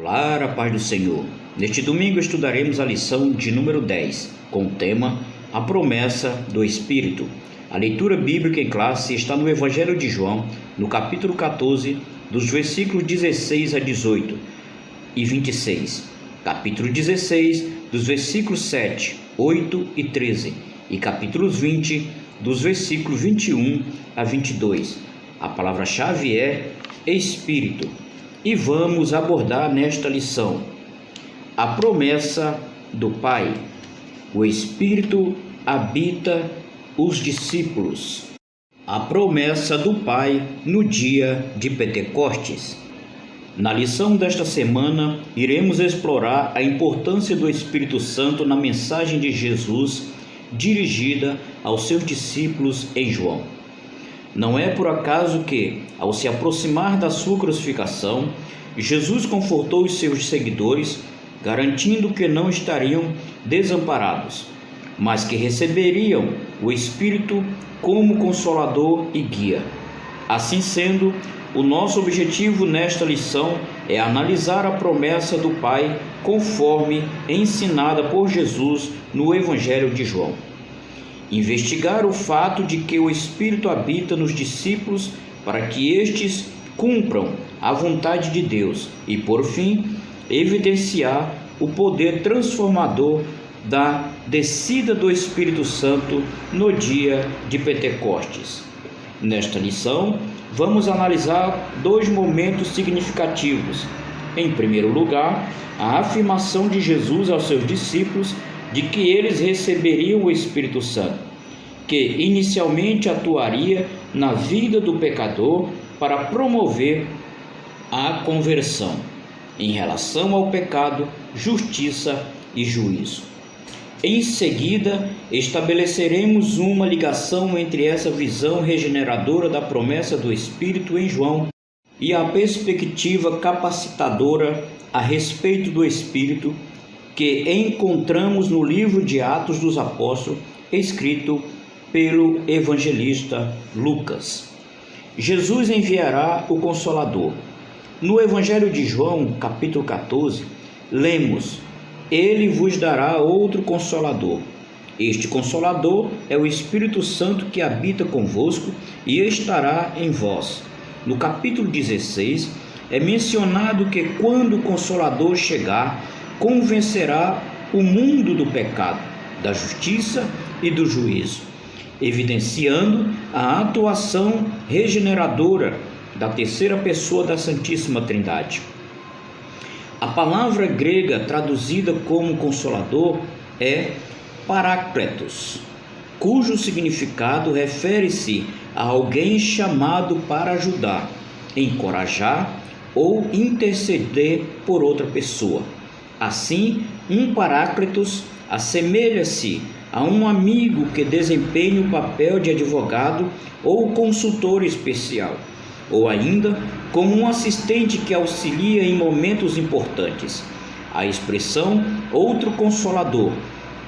Olá, a paz do Senhor. Neste domingo estudaremos a lição de número 10, com o tema A Promessa do Espírito. A leitura bíblica em classe está no Evangelho de João, no capítulo 14, dos versículos 16 a 18 e 26, capítulo 16, dos versículos 7, 8 e 13, e capítulos 20, dos versículos 21 a 22. A palavra-chave é Espírito. E vamos abordar nesta lição a promessa do Pai. O Espírito habita os discípulos. A promessa do Pai no dia de Pentecostes. Na lição desta semana, iremos explorar a importância do Espírito Santo na mensagem de Jesus dirigida aos seus discípulos em João. Não é por acaso que, ao se aproximar da sua crucificação, Jesus confortou os seus seguidores, garantindo que não estariam desamparados, mas que receberiam o Espírito como consolador e guia. Assim sendo, o nosso objetivo nesta lição é analisar a promessa do Pai conforme ensinada por Jesus no Evangelho de João. Investigar o fato de que o Espírito habita nos discípulos para que estes cumpram a vontade de Deus e, por fim, evidenciar o poder transformador da descida do Espírito Santo no dia de Pentecostes. Nesta lição, vamos analisar dois momentos significativos. Em primeiro lugar, a afirmação de Jesus aos seus discípulos de que eles receberiam o Espírito Santo, que inicialmente atuaria na vida do pecador para promover a conversão em relação ao pecado, justiça e juízo. Em seguida, estabeleceremos uma ligação entre essa visão regeneradora da promessa do Espírito em João e a perspectiva capacitadora a respeito do Espírito que encontramos no livro de Atos dos Apóstolos, escrito pelo evangelista Lucas. Jesus enviará o Consolador. No Evangelho de João, capítulo 14, lemos: Ele vos dará outro Consolador. Este Consolador é o Espírito Santo que habita convosco e estará em vós. No capítulo 16, é mencionado que quando o Consolador chegar, convencerá o mundo do pecado, da justiça e do juízo, evidenciando a atuação regeneradora da terceira pessoa da Santíssima Trindade. A palavra grega traduzida como Consolador é Parácletos, cujo significado refere-se a alguém chamado para ajudar, encorajar ou interceder por outra pessoa. Assim, um Paráclitos assemelha-se a um amigo que desempenha o papel de advogado ou consultor especial, ou ainda como um assistente que auxilia em momentos importantes. A expressão outro Consolador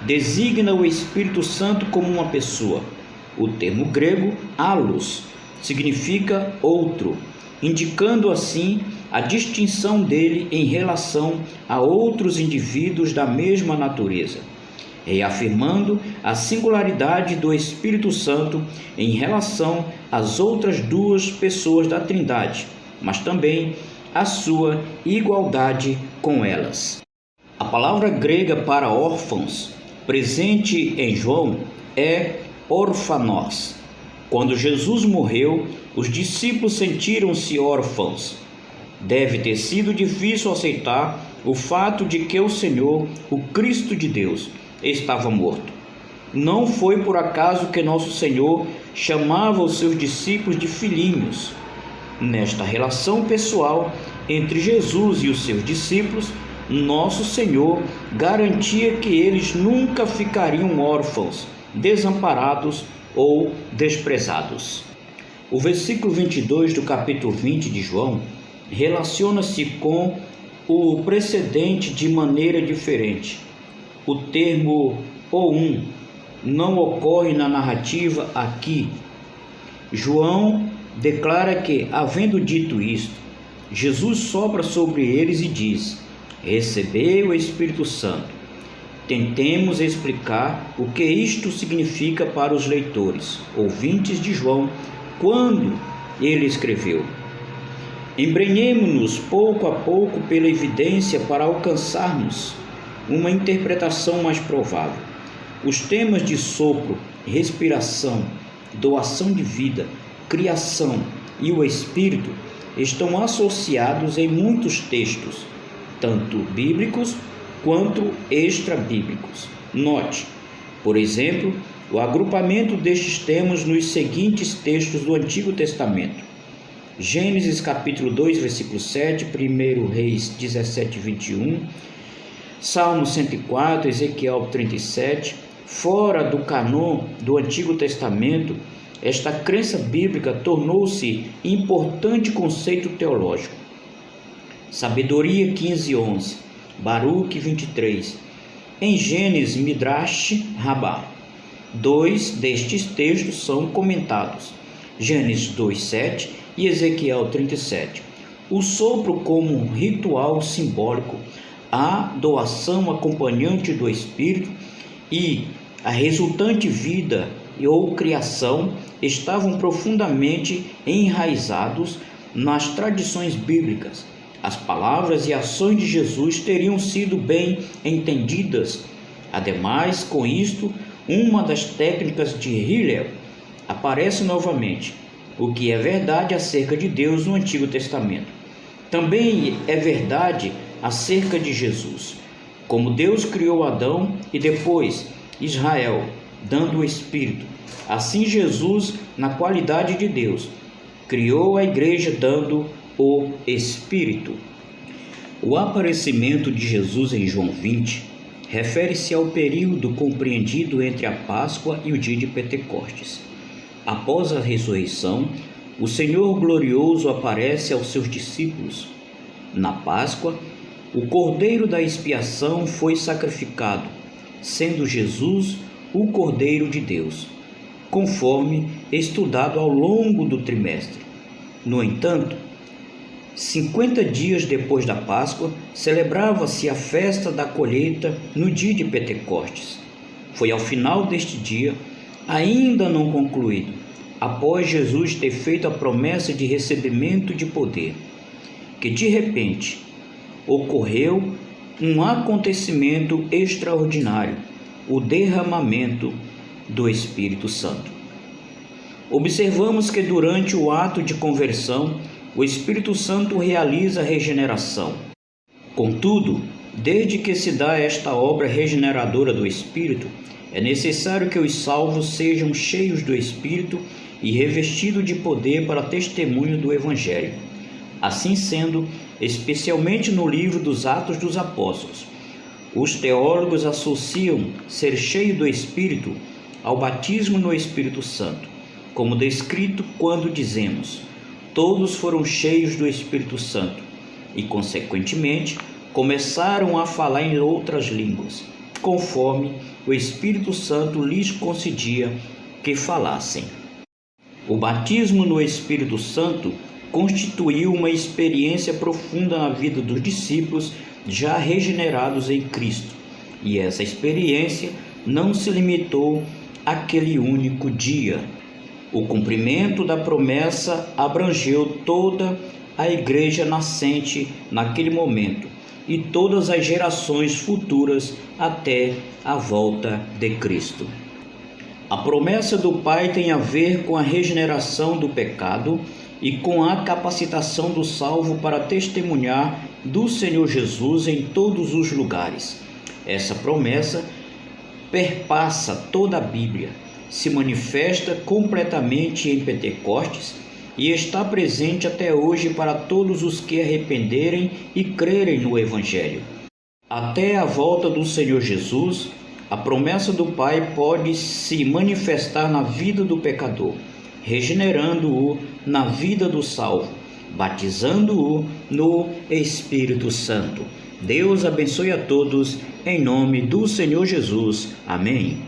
designa o Espírito Santo como uma pessoa. O termo grego allos significa outro, indicando assim a distinção dele em relação a outros indivíduos da mesma natureza, reafirmando a singularidade do Espírito Santo em relação às outras duas pessoas da Trindade, mas também a sua igualdade com elas. A palavra grega para órfãos, presente em João, é orfanos. Quando Jesus morreu, os discípulos sentiram-se órfãos. Deve ter sido difícil aceitar o fato de que o Senhor, o Cristo de Deus, estava morto. Não foi por acaso que nosso Senhor chamava os seus discípulos de filhinhos. Nesta relação pessoal entre Jesus e os seus discípulos, nosso Senhor garantia que eles nunca ficariam órfãos, desamparados ou desprezados. O versículo 22 do capítulo 20 de João relaciona-se com o precedente de maneira diferente. O termo ou não ocorre na narrativa aqui. João declara que, havendo dito isto, Jesus sopra sobre eles e diz: receber o Espírito Santo. Tentemos explicar o que isto significa para os leitores, ouvintes de João, quando ele escreveu. Embrenhemo-nos pouco a pouco pela evidência para alcançarmos uma interpretação mais provável. Os temas de sopro, respiração, doação de vida, criação e o Espírito estão associados em muitos textos, tanto bíblicos quanto extra-bíblicos. Note, por exemplo, o agrupamento destes temas nos seguintes textos do Antigo Testamento: Gênesis capítulo 2, versículo 7, 1 Reis 17, 21, Salmo 104, Ezequiel 37. Fora do cânon do Antigo Testamento, esta crença bíblica tornou-se importante conceito teológico. Sabedoria 15:11, Baruque 23. Em Gênesis, Midrash Rabbah, 2 destes textos são comentados: Gênesis 2:7 e Ezequiel 37. O sopro como um ritual simbólico, a doação acompanhante do Espírito e a resultante vida ou criação estavam profundamente enraizados nas tradições bíblicas. As palavras e ações de Jesus teriam sido bem entendidas. Ademais, com isto, uma das técnicas de Hillel aparece novamente, o que é verdade acerca de Deus no Antigo Testamento. Também é verdade acerca de Jesus. Como Deus criou Adão e depois Israel, dando o Espírito, assim Jesus, na qualidade de Deus, criou a igreja dando o Espírito. O aparecimento de Jesus em João 20 refere-se ao período compreendido entre a Páscoa e o dia de Pentecostes. Após a ressurreição, o Senhor glorioso aparece aos seus discípulos. Na Páscoa, o Cordeiro da expiação foi sacrificado, sendo Jesus o Cordeiro de Deus, conforme estudado ao longo do trimestre. No entanto, 50 dias depois da Páscoa, celebrava-se a festa da colheita no dia de Pentecostes. Foi ao final deste dia, ainda não concluído, após Jesus ter feito a promessa de recebimento de poder, que de repente ocorreu um acontecimento extraordinário, o derramamento do Espírito Santo. Observamos que durante o ato de conversão, o Espírito Santo realiza a regeneração. Contudo, desde que se dá esta obra regeneradora do Espírito, é necessário que os salvos sejam cheios do Espírito e revestidos de poder para testemunho do Evangelho. Assim sendo, especialmente no livro dos Atos dos Apóstolos, os teólogos associam ser cheio do Espírito ao batismo no Espírito Santo, como descrito quando dizemos: todos foram cheios do Espírito Santo e, consequentemente, começaram a falar em outras línguas, conforme o Espírito Santo lhes concedia que falassem. O batismo no Espírito Santo constituiu uma experiência profunda na vida dos discípulos já regenerados em Cristo, e essa experiência não se limitou àquele único dia. O cumprimento da promessa abrangeu toda a igreja nascente naquele momento e todas as gerações futuras até a volta de Cristo. A promessa do Pai tem a ver com a regeneração do pecado e com a capacitação do salvo para testemunhar do Senhor Jesus em todos os lugares. Essa promessa perpassa toda a Bíblia, se manifesta completamente em Pentecostes e está presente até hoje para todos os que arrependerem e crerem no Evangelho. Até a volta do Senhor Jesus, a promessa do Pai pode se manifestar na vida do pecador, regenerando-o na vida do salvo, batizando-o no Espírito Santo. Deus abençoe a todos, em nome do Senhor Jesus. Amém.